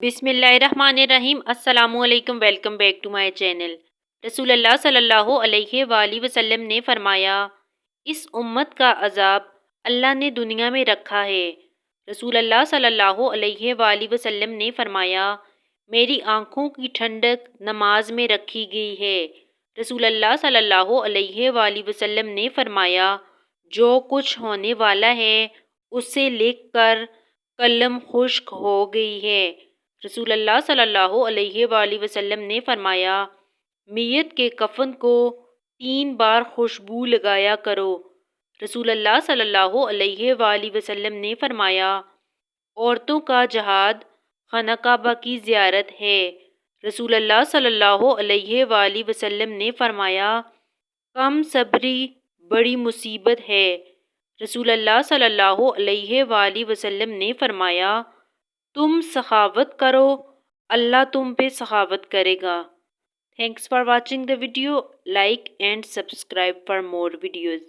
بسم اللہ الرحمن الرحیم۔ السلام علیکم، welcome back to my channel. رسول اللہ صلی اللہ علیہ وآلہ وسلم نے فرمایا، اس امت کا عذاب اللہ نے دنیا میں رکھا ہے۔ رسول اللہ صلی اللہ علیہ وآلہ وسلم نے فرمایا، میری آنکھوں کی ٹھنڈک نماز میں رکھی گئی ہے۔ رسول اللہ صلی اللہ علیہ وآلہ وسلم نے فرمایا، جو کچھ ہونے والا ہے اسے لکھ کر قلم خشک ہو گئی ہے۔ رسول اللہ صلی اللہ علیہ وآلہ وسلم نے فرمایا، میت کے کفن کو 3 بار خوشبو لگایا کرو۔ رسول اللہ صلی اللہ علیہ وآلہ وسلم نے فرمایا، عورتوں کا جہاد خانہ کعبہ کی زیارت ہے۔ رسول اللہ صلی اللہ علیہ وآلہ وسلم نے فرمایا، کم صبری بڑی مصیبت ہے۔ رسول اللہ صلی اللہ علیہ وآلہ وسلم نے فرمایا، تم سخاوت کرو، اللہ تم پہ سخاوت کرے گا۔ Thanks for watching the video. Like and subscribe for more videos.